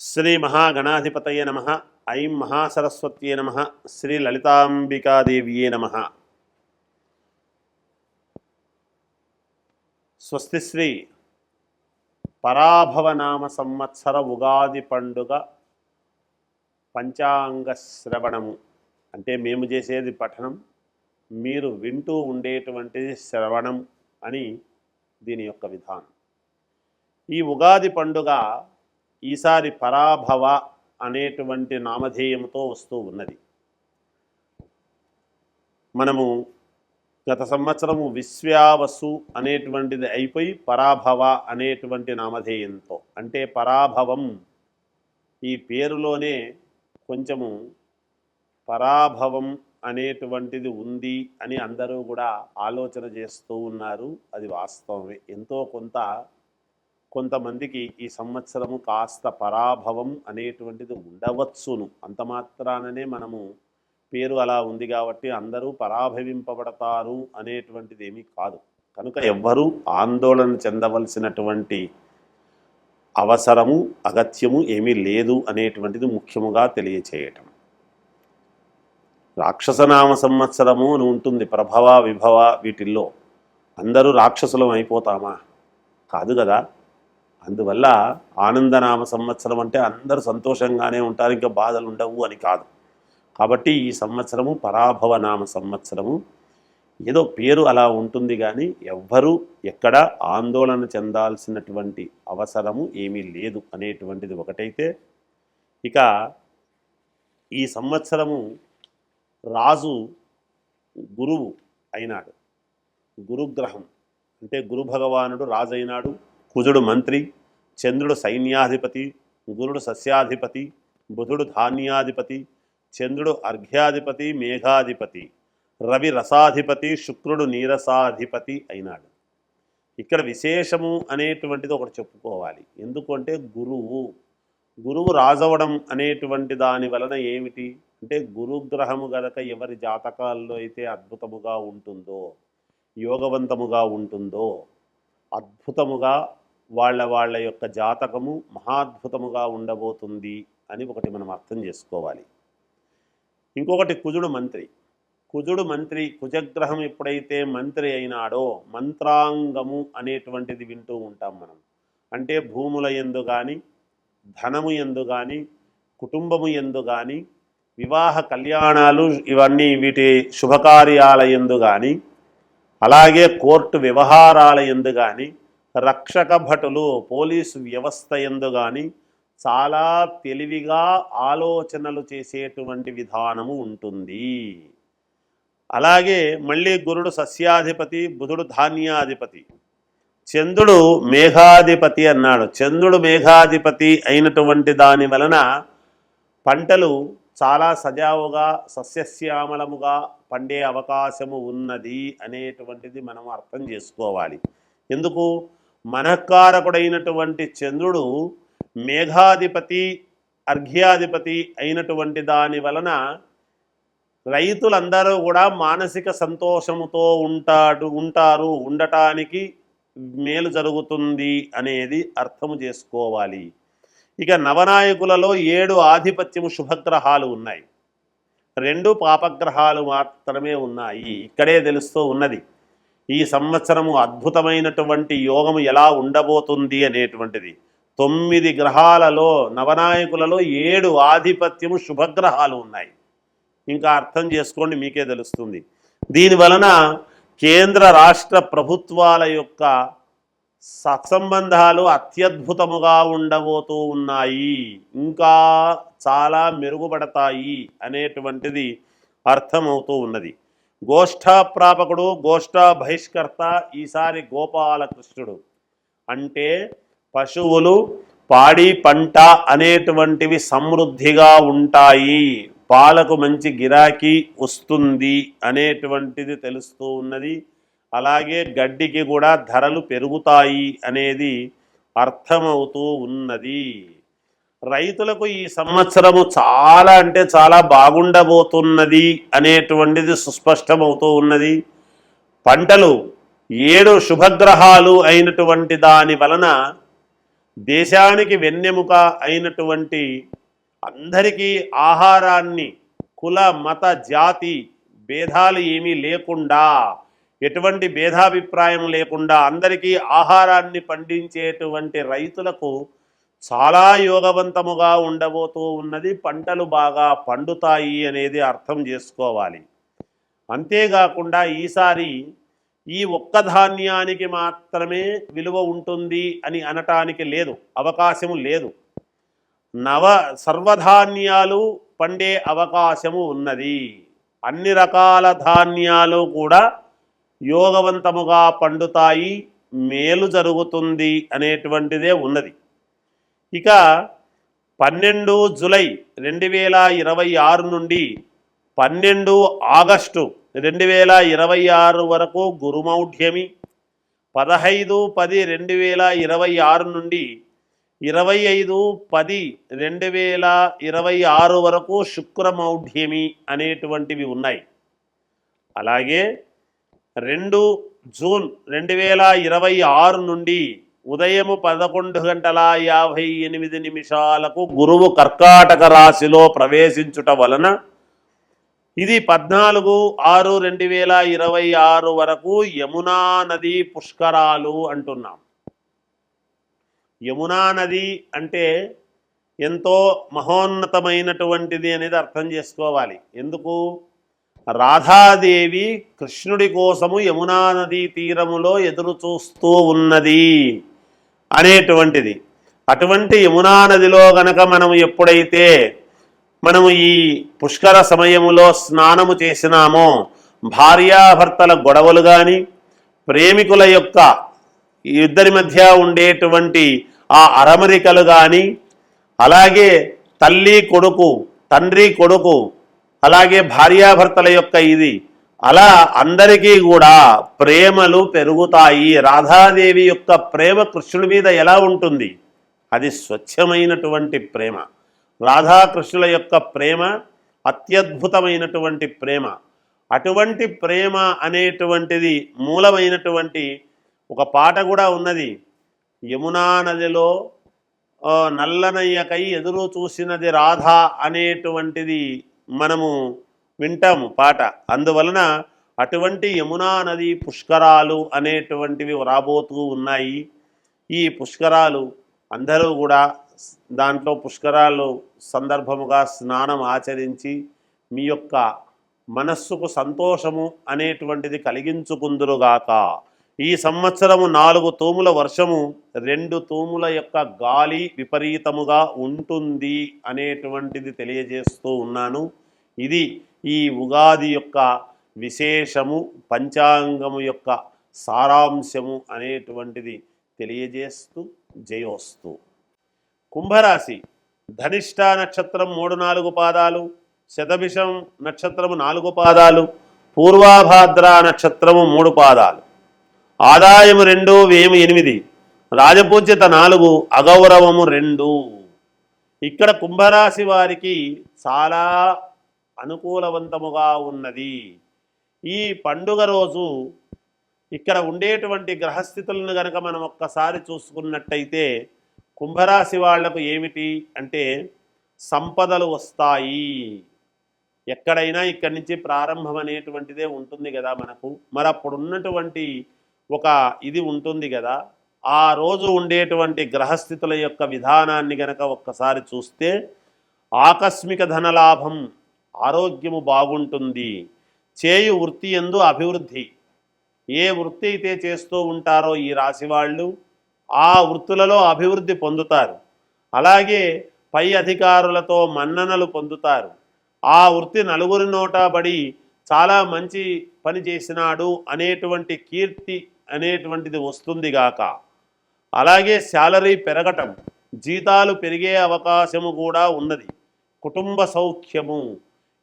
శ్రీ మహాగణాధిపతయే నమః. ఐం మహాసరస్వత్యే నమః. శ్రీ లలితాంబికాదేవ్యే నమః. స్వస్తి శ్రీ పరాభవనామ సంవత్సర ఉగాది పండుగ పంచాంగ శ్రవణము అంటే మేము చేసేది పఠనం, మీరు వింటూ ఉండేటువంటిది శ్రవణం అని దీని యొక్క విధానం. ఈ ఉగాది పండుగ ఈసారి పరాభవ అనేటువంటి నామధేయంతో వస్తూ ఉన్నది. మనము గత సంవత్సరము విశ్వావసు అనేటువంటిది అయిపోయి పరాభవ అనేటువంటి నామధేయంతో, అంటే పరాభవం ఈ పేరులోనే కొంచెము పరాభవం అనేటువంటిది ఉంది అని అందరూ కూడా ఆలోచన చేస్తూ ఉన్నారు. అది వాస్తవమే. ఎంతో కొంతమందికి ఈ సంవత్సరము కాస్త పరాభవం అనేటువంటిది ఉండవచ్చును. అంత మాత్రాననే మనము పేరు అలా ఉంది కాబట్టి అందరూ పరాభవింపబడతారు అనేటువంటిది ఏమీ కాదు. కనుక ఎవ్వరూ ఆందోళన చెందవలసినటువంటి అవసరము అగత్యము ఏమీ లేదు అనేటువంటిది ముఖ్యముగా తెలియచేయటం. రాక్షసనామ సంవత్సరము అని ఉంటుంది. ప్రభవ విభవ వీటిల్లో అందరూ రాక్షసులం అయిపోతామా? కాదు కదా. అందువల్ల ఆనందనామ సంవత్సరం అంటే అందరూ సంతోషంగానే ఉంటారు, ఇంకా బాధలు ఉండవు అని కాదు. కాబట్టి ఈ సంవత్సరము పరాభవ నామ సంవత్సరము. ఏదో పేరు అలా ఉంటుంది కానీ ఎవ్వరూ ఎక్కడ ఆందోళన చెందాల్సినటువంటి అవసరము ఏమీ లేదు అనేటువంటిది ఒకటైతే, ఇక ఈ సంవత్సరము రాజు గురువు అయినాడు. గురుగ్రహం అంటే గురు భగవానుడు రాజు అయినాడు. కుజుడు మంత్రి, చంద్రుడు సైన్యాధిపతి, గురుడు సస్యాధిపతి, బుధుడు ధాన్యాధిపతి, చంద్రుడు అర్ఘ్యాధిపతి మేఘాధిపతి, రవి రసాధిపతి, శుక్రుడు నీరసాధిపతి అయినాడు. ఇక్కడ విశేషము అనేటువంటిది ఒకటి చెప్పుకోవాలి. ఎందుకంటే గురువు రాజవడం అనేటువంటి దాని వలన ఏమిటి అంటే, గురుగ్రహము గనక ఎవరి జాతకాల్లో అయితే అద్భుతముగా ఉంటుందో, యోగవంతముగా ఉంటుందో, అద్భుతముగా వాళ్ళ యొక్క జాతకము మహాద్భుతముగా ఉండబోతుంది అని ఒకటి మనం అర్థం చేసుకోవాలి. ఇంకొకటి కుజుడు మంత్రి. కుజగ్రహం ఎప్పుడైతే మంత్రి అయినాడో మంత్రాంగము అనేటువంటిది వింటూ ఉంటాం మనం. అంటే భూముల యందు కానీ, ధనము యందు కానీ, కుటుంబము యందు కానీ, వివాహ కళ్యాణాలు ఇవన్నీ వీటి శుభకార్యాల యందు కానీ, అలాగే కోర్టు వ్యవహారాల యందు కానీ, రక్షక భటులు పోలీసు వ్యవస్థ యందు కానీ చాలా తెలివిగా ఆలోచనలు చేసేటువంటి విధానము ఉంటుంది. అలాగే మళ్ళీ గురుడు సస్యాధిపతి, బుధుడు ధాన్యాధిపతి, చంద్రుడు మేఘాధిపతి అన్నాడు. చంద్రుడు మేఘాధిపతి అయినటువంటి దాని వలన పంటలు చాలా సజావుగా సస్యశ్యామలముగా పండే అవకాశము ఉన్నది అనేటువంటిది మనం అర్థం చేసుకోవాలి. ఎందుకు? మనఃకారకుడైనటువంటి చంద్రుడు మేఘాధిపతి, అర్ఘ్యాధిపతి అయినటువంటి దాని వలన రైతులందరూ కూడా మానసిక సంతోషముతో ఉండటానికి మేలు జరుగుతుంది అనేది అర్థము చేసుకోవాలి. ఇక నవనాయకులలో 7 ఆధిపత్యము శుభగ్రహాలు ఉన్నాయి, 2 పాపగ్రహాలు మాత్రమే ఉన్నాయి. ఇక్కడే తెలుస్తూ ఉన్నది ఈ సంవత్సరము అద్భుతమైనటువంటి యోగము ఎలా ఉండబోతుంది అనేటువంటిది. 9 గ్రహాలలో నవనాయకులలో 7 ఆధిపత్యము శుభగ్రహాలు ఉన్నాయి. ఇంకా అర్థం చేసుకోండి, మీకే తెలుస్తుంది. దీనివలన కేంద్ర రాష్ట్ర ప్రభుత్వాల యొక్క సత్సంబంధాలు అత్యద్భుతముగా ఉండబోతూ ఉన్నాయి, ఇంకా చాలా మెరుగుపడతాయి అనేటువంటిది అర్థమవుతూ ఉన్నది. గోష్ఠాప్రాపకుడు, గోష్ఠా బహిష్కర్త ఈసారి గోపాలకృష్ణుడు. అంటే పశువులు, పాడి పంట అనేటువంటివి సమృద్ధిగా ఉంటాయి, పాలకు మంచి గిరాకీ వస్తుంది అనేటువంటిది తెలుస్తూ ఉన్నది. అలాగే గడ్డికి కూడా ధరలు పెరుగుతాయి అనేది అర్థమవుతూ ఉన్నది. రైతులకు ఈ సంవత్సరము చాలా అంటే చాలా బాగుండబోతున్నది అనేటువంటిది సుస్పష్టమవుతూ ఉన్నది. పంటలు 7 శుభగ్రహాలు అయినటువంటి దాని వలన దేశానికి వెన్నెముక అయినటువంటి అందరికీ ఆహారాన్ని కుల మత జాతి భేదాలు ఏమీ లేకుండా, ఎటువంటి భేదాభిప్రాయం లేకుండా అందరికీ ఆహారాన్ని పండించేటువంటి రైతులకు చాలా యోగవంతముగా ఉండబోతూ ఉన్నది. పంటలు బాగా పండుతాయి అనేది అర్థం చేసుకోవాలి. అంతేకాకుండా ఈసారి ఈ ఒక్క ధాన్యానికి మాత్రమే విలువ ఉంటుంది అని అనటానికి లేదు, అవకాశము లేదు. సర్వధాన్యాలు పండే అవకాశము ఉన్నది. అన్ని రకాల ధాన్యాలు కూడా యోగవంతముగా పండుతాయి, మేలు జరుగుతుంది అనేటువంటిదే ఉన్నది. ఇక 12 జూలై 2026 నుండి 12 ఆగస్టు 2026 వరకు గురుమౌఢ్యమి, 15-10-2026 నుండి 25-10-2026 వరకు శుక్రమౌఢ్యమి అనేటువంటివి ఉన్నాయి. అలాగే 2 జూన్ 2026 నుండి ఉదయం 11:58 గురువు కర్కాటక రాశిలో ప్రవేశించుట వలన ఇది 14/6/2026 వరకు యమునా నది పుష్కరాలు అంటున్నాం. యమునా నది అంటే ఎంతో మహోన్నతమైనటువంటిది అనేది అర్థం చేసుకోవాలి. ఎందుకు? రాధాదేవి కృష్ణుడి కోసము యమునా నదీ తీరములో ఎదురు చూస్తూ ఉన్నది అనేటువంటిది. అటువంటి యమునా నదిలో గనక మనము ఎప్పుడైతే మనము ఈ పుష్కర సమయములో స్నానము చేసినామో భార్యాభర్తల గొడవలు కానీ, ప్రేమికుల యొక్క ఇద్దరి మధ్య ఉండేటువంటి ఆ అరమరికలు కానీ, అలాగే తల్లి కొడుకు, తండ్రి కొడుకు, అలాగే భార్యాభర్తల యొక్క ఇది అలా అందరికీ కూడా ప్రేమలు పెరుగుతాయి. రాధాదేవి యొక్క ప్రేమ కృష్ణుడి మీద ఎలా ఉంటుంది? అది స్వచ్ఛమైనటువంటి ప్రేమ. రాధాకృష్ణుల యొక్క ప్రేమ అత్యద్భుతమైనటువంటి ప్రేమ. అటువంటి ప్రేమ అనేటువంటిది మూలమైనటువంటి ఒక పాట కూడా ఉన్నది. యమునా నదిలో నల్లనయ్యకై ఎదురు చూసినది రాధ అనేటువంటిది మనము వింటాము పాట. అందువలన అటువంటి యమునా నది పుష్కరాలు అనేటువంటివి రాబోతూ ఉన్నాయి. ఈ పుష్కరాలు అందరూ కూడా దాంట్లో పుష్కరాలు సందర్భముగా స్నానం ఆచరించి మీ యొక్క మనస్సుకు సంతోషము అనేటువంటిది కలిగించుకుందురుగాక. ఈ సంవత్సరము 4 తూముల వర్షము, 2 తూముల యొక్క గాలి విపరీతముగా ఉంటుంది అనేటువంటిది తెలియజేస్తూ ఉన్నాను. ఇది ఈ ఉగాది యొక్క విశేషము, పంచాంగము యొక్క సారాంశము అనేటువంటిది తెలియజేస్తూ జయోస్తు. కుంభరాశి ధనిష్ట నక్షత్రం 3-4 పాదాలు, శతభిషం నక్షత్రము 4 పాదాలు, పూర్వాభాద్ర నక్షత్రము 3 పాదాలు, ఆదాయము 2, వ్యయము 8, రాజపూజ్యత 4, అగౌరవము 2. ఇక్కడ కుంభరాశి వారికి చాలా అనుకూలవంతముగా ఉన్నది. ఈ పండుగ రోజు ఇక్కడ ఉండేటువంటి గ్రహస్థితులను గనక మనం ఒక్కసారి చూసుకున్నట్టయితే కుంభరాశి వాళ్లకు ఏమిటి అంటే సంపదలు వస్తాయి. ఎక్కడైనా ఇక్కడి నుంచి ప్రారంభం అనేటువంటిదే ఉంటుంది కదా మనకు. మరి అప్పుడు ఉన్నటువంటి ఒక ఇది ఉంటుంది కదా, ఆ రోజు ఉండేటువంటి గ్రహస్థితుల యొక్క విధానాన్ని గనక ఒక్కసారి చూస్తే ఆకస్మిక ధనలాభం, ఆరోగ్యము బాగుంటుంది, చేయు వృత్తి యందు అభివృద్ధి. ఏ వృత్తి అయితే చేస్తూ ఉంటారో ఈ రాశి వాళ్ళు ఆ వృత్తులలో అభివృద్ధి పొందుతారు. అలాగే పై అధికారులతో మన్ననలు పొందుతారు. ఆ వృత్తి నలుగురి నోటా పడి చాలా మంచి పని చేసినాడు అనేటువంటి కీర్తి అనేటువంటిది వస్తుంది గాక. అలాగే శాలరీ పెరగటం, జీతాలు పెరిగే అవకాశము కూడా ఉన్నది. కుటుంబ సౌఖ్యము,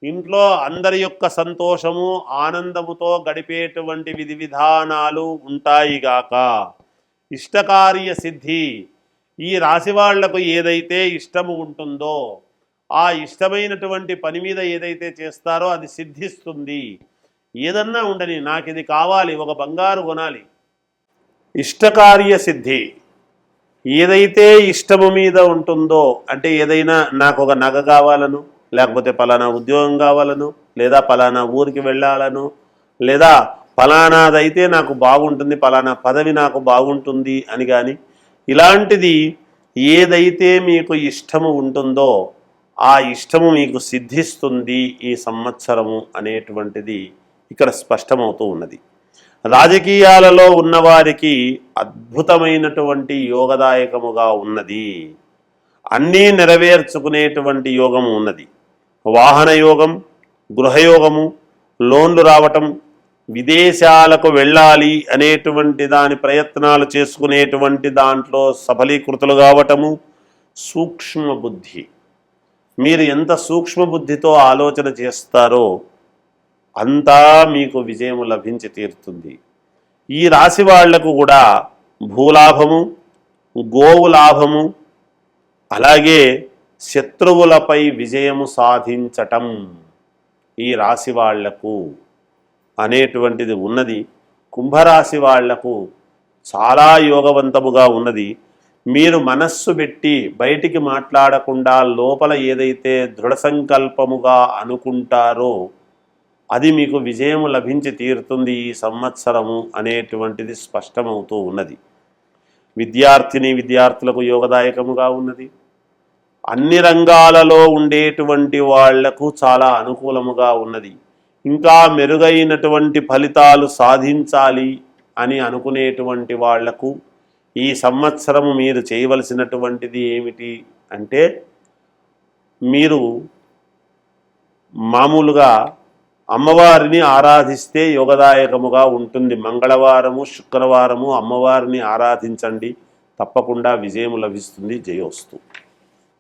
ఇంట్లో అందరి యొక్క సంతోషము ఆనందముతో గడిపేటువంటి విధి విధానాలు ఉంటాయి గాక. ఇష్టకార్య సిద్ధి, ఈ రాశి వాళ్లకు ఏదైతే ఇష్టము ఉంటుందో ఆ ఇష్టమైనటువంటి పని మీద ఏదైతే చేస్తారో అది సిద్ధిస్తుంది. ఏదన్నా ఉండని, నాకు ఇది కావాలి, ఒక బంగారు కొనాలి, ఇష్టకార్య సిద్ధి. ఏదైతే ఇష్టము మీద ఉంటుందో, అంటే ఏదైనా నాకు ఒక నగ కావాలను, లేకపోతే పలానా ఉద్యోగం కావాలను, లేదా పలానా ఊరికి వెళ్ళాలను, లేదా పలానాదైతే నాకు బాగుంటుంది, పలానా పదవి నాకు బాగుంటుంది అని కానీ, ఇలాంటిది ఏదైతే మీకు ఇష్టము ఉంటుందో ఆ ఇష్టము మీకు సిద్ధిస్తుంది ఈ సంవత్సరము అనేటువంటిది ఇక్కడ స్పష్టమవుతూ ఉన్నది. రాజకీయాలలో ఉన్నవారికి అద్భుతమైనటువంటి యోగదాయకముగా ఉన్నది. అన్నీ నెరవేర్చుకునేటువంటి యోగము ఉన్నది. వాహన యోగం, గృహయోగము, లోన్లు రావటం, విదేశాలకు వెళ్ళాలి అనేటువంటి దాని ప్రయత్నాలు చేసుకునేటువంటి దాంట్లో సఫలీకృతులు కావటము, సూక్ష్మ బుద్ధి. మీరు ఎంత సూక్ష్మ బుద్ధితో ఆలోచన చేస్తారో అంతా మీకు విజయము లభించి తీరుతుంది. ఈ రాశి వాళ్లకు కూడా భూలాభము, గోవు లాభము, అలాగే శత్రువులపై విజయము సాధించటం ఈ రాశి వాళ్లకు అనేటువంటిది ఉన్నది. కుంభరాశి వాళ్లకు చాలా యోగవంతముగా ఉన్నది. మీరు మనస్సు పెట్టి బయటికి మాట్లాడకుండా లోపల ఏదైతే దృఢ సంకల్పముగా అనుకుంటారో అది మీకు విజయము లభించి తీరుతుంది ఈ సంవత్సరము అనేటువంటిది స్పష్టమవుతూ ఉన్నది. విద్యార్థులకు యోగదాయకముగా ఉన్నది. అన్ని రంగాలలో ఉండేటువంటి వాళ్లకు చాలా అనుకూలముగా ఉన్నది. ఇంకా మెరుగైనటువంటి ఫలితాలు సాధించాలి అని అనుకునేటువంటి వాళ్లకు ఈ సంవత్సరము మీరు చేయవలసినటువంటిది ఏమిటి అంటే, మీరు మామూలుగా అమ్మవారిని ఆరాధిస్తే యోగదాయకముగా ఉంటుంది. మంగళవారము, శుక్రవారము అమ్మవారిని ఆరాధించండి, తప్పకుండా విజయము లభిస్తుంది. జయోస్తు.